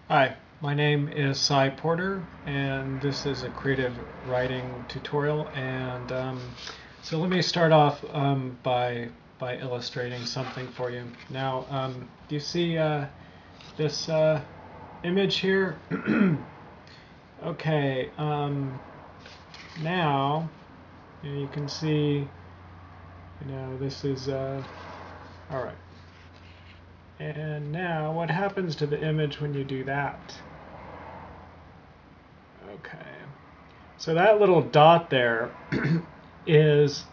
Hi, my name is Cy Porter, and this is a creative writing tutorial. So let me start off by illustrating something for you. Now, do you see this image here? Okay. Now you can see. This is all right. And now, what happens to the image when you do that? Okay. So that little dot there is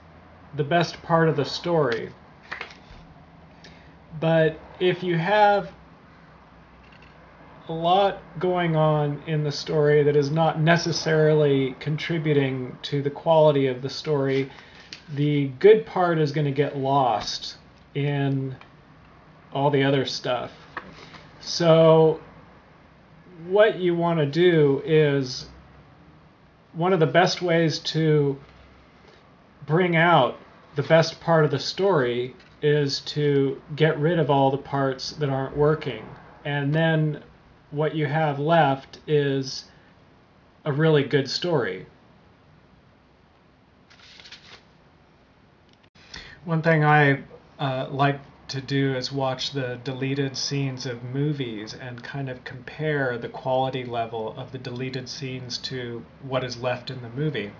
the best part of the story. But if you have a lot going on in the story that is not necessarily contributing to the quality of the story, the good part is going to get lost in all the other stuff. So what you want to do is, one of the best ways to bring out the best part of the story is to get rid of all the parts that aren't working. And then what you have left is a really good story. One thing I like to do is watch the deleted scenes of movies and kind of compare the quality level of the deleted scenes to what is left in the movie.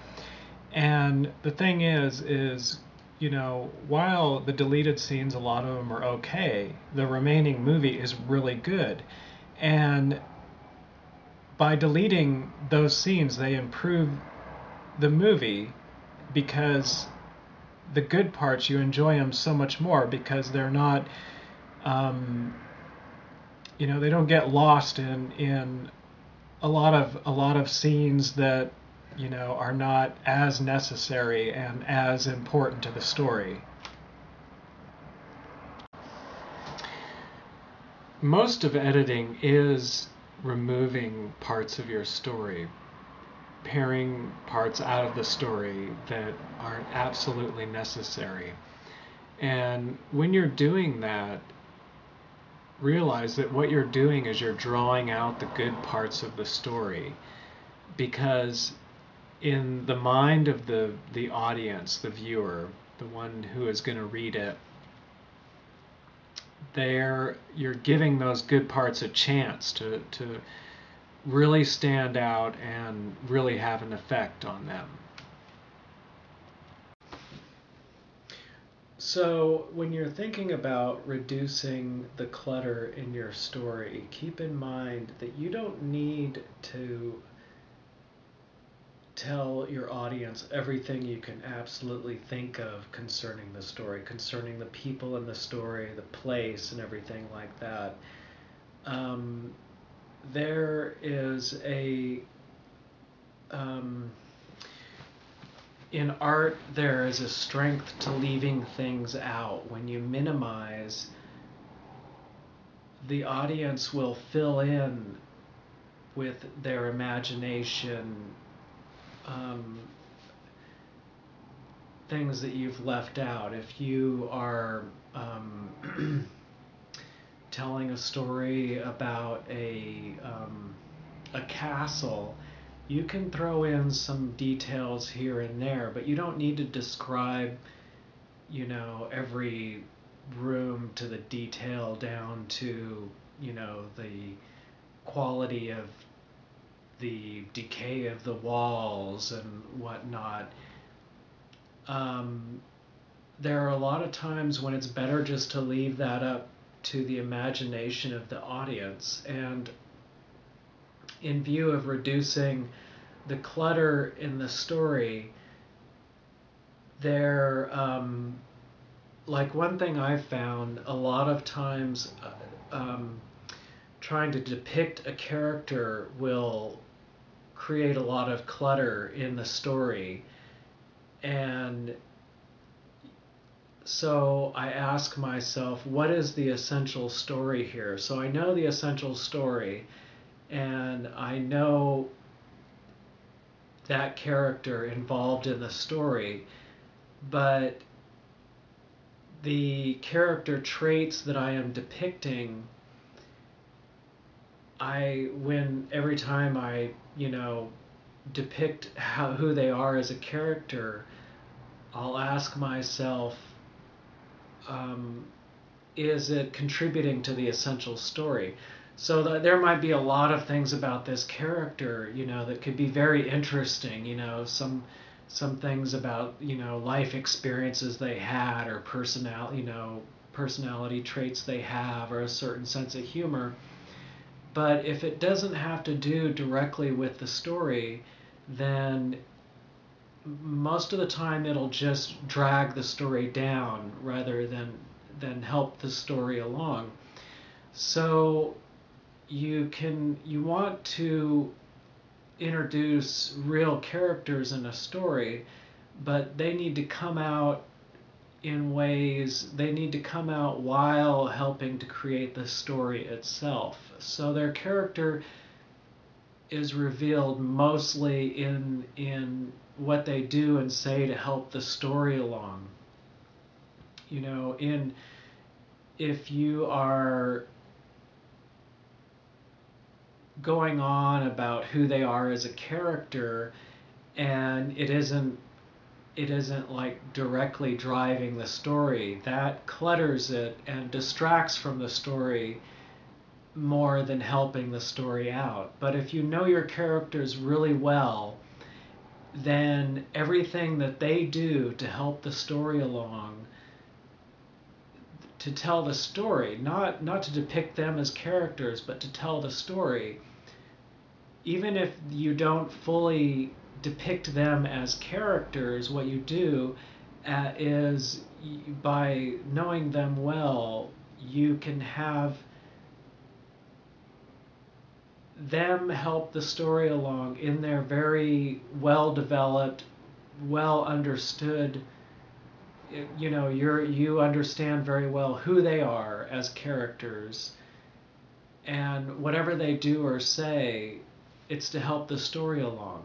And the thing is, while the deleted scenes, a lot of them are okay, the remaining movie is really good. And by deleting those scenes, they improve the movie because the good parts, you enjoy them so much more because they're not, um, they don't get lost in a lot of scenes that are not as necessary and as important to the story. Most of editing is removing parts of your story, paring parts out of the story that aren't absolutely necessary. And when you're doing that, realize that what you're doing is you're drawing out the good parts of the story, because in the mind of the audience, the viewer, the one who is going to read it, you're giving those good parts a chance to really stand out and really have an effect on them. So when you're thinking about reducing the clutter in your story, keep in mind that you don't need to tell your audience everything you can absolutely think of concerning the story, concerning the people in the story, the place, and everything like that. There is um, in art, there is a strength to leaving things out. When you minimize, the audience will fill in with their imagination, um, things that you've left out. If you are telling a story about a castle, you can throw in some details here and there, but you don't need to describe, every room to the detail down to, the quality of the decay of the walls and whatnot. Um, there are a lot of times when it's better just to leave that up to the imagination of the audience. And in view of reducing the clutter in the story, like one thing I've found a lot of times, trying to depict a character will create a lot of clutter in the story. And so I ask myself, what is the essential story here? So I know the essential story, and I know that character involved in the story, but the character traits that I am depicting when every time I, depict who they are as a character, I'll ask myself, um, is it contributing to the essential story? So there might be a lot of things about this character, that could be very interesting. Some things about life experiences they had, or personality traits they have, or a certain sense of humor. But if it doesn't have to do directly with the story, then most of the time it'll just drag the story down rather than help the story along. So you want to introduce real characters in a story, but they need to come out while helping to create the story itself. So their character is revealed mostly in what they do and say to help the story along. In if you are going on about who they are as a character, and it isn't like directly driving the story, that clutters it and distracts from the story more than helping the story out. But if you know your characters really well, then everything that they do to help the story along, to tell the story, not to depict them as characters, but to tell the story, even if you don't fully depict them as characters, what you do is, by knowing them well, you can have them help the story along in their very well developed, well understood, you understand very well who they are as characters, and whatever they do or say, it's to help the story along.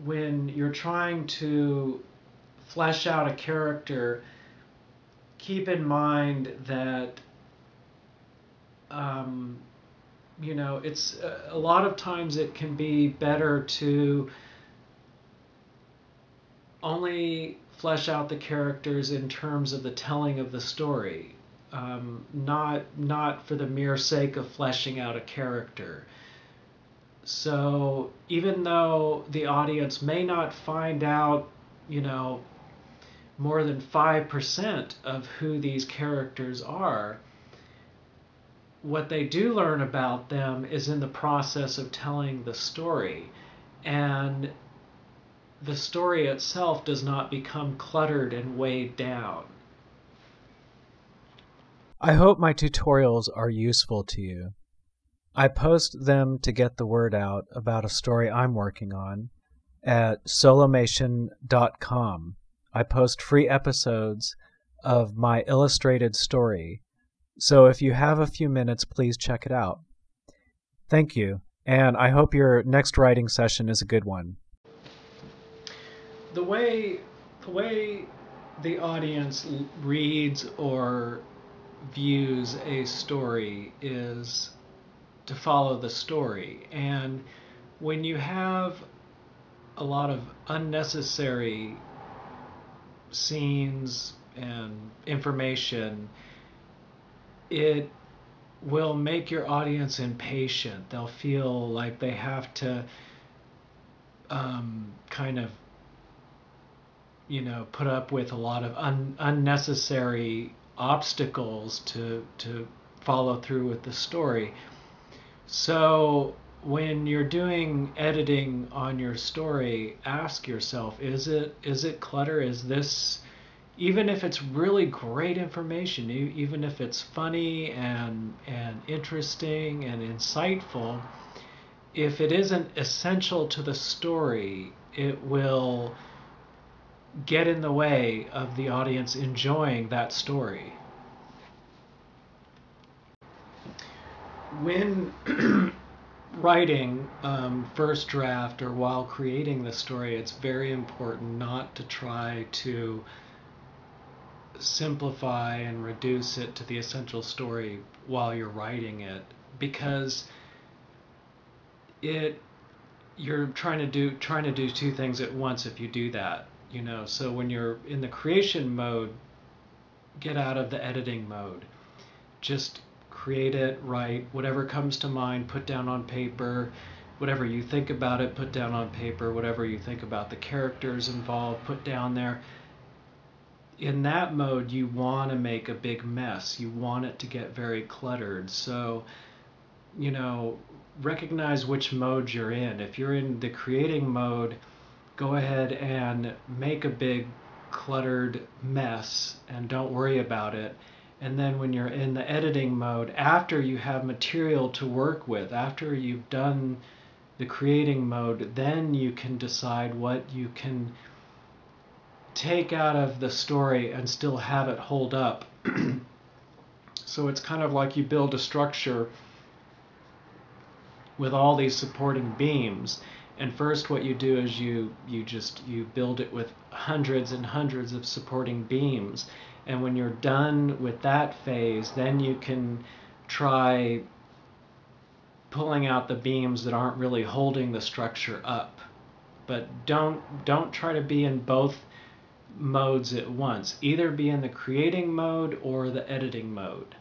When you're trying to flesh out a character, keep in mind that it's a lot of times it can be better to only flesh out the characters in terms of the telling of the story, not for the mere sake of fleshing out a character. So even though the audience may not find out, more than 5% of who these characters are, what they do learn about them is in the process of telling the story. And the story itself does not become cluttered and weighed down. I hope my tutorials are useful to you. I post them to get the word out about a story I'm working on at solomation.com. I post free episodes of my illustrated story, so if you have a few minutes, please check it out. Thank you, and I hope your next writing session is a good one. The way the audience reads or views a story is to follow the story. And when you have a lot of unnecessary scenes and information, it will make your audience impatient. They'll feel like they have to kind of put up with a lot of unnecessary obstacles to follow through with the story. So when you're doing editing on your story, ask yourself, is it clutter? Is this, even if it's really great information, even if it's funny and interesting and insightful, if it isn't essential to the story, it will get in the way of the audience enjoying that story. When writing first draft or while creating the story, it's very important not to try to simplify and reduce it to the essential story while you're writing it, because you're trying to do two things at once if you do that, you know. So when you're in the creation mode, get out of the editing mode. Just create it, write whatever comes to mind, put down on paper. Whatever you think about it, put down on paper. Whatever you think about the characters involved, put down there. In that mode, you want to make a big mess. You want it to get very cluttered. So, you know, recognize which mode you're in. If you're in the creating mode, go ahead and make a big cluttered mess and don't worry about it. And then when you're in the editing mode, after you have material to work with, after you've done the creating mode, then you can decide what you can take out of the story and still have it hold up. So it's kind of like you build a structure with all these supporting beams, and first what you do is you build it with hundreds and hundreds of supporting beams, and when you're done with that phase, then you can try pulling out the beams that aren't really holding the structure up. But don't try to be in both modes at once. Either be in the creating mode or the editing mode.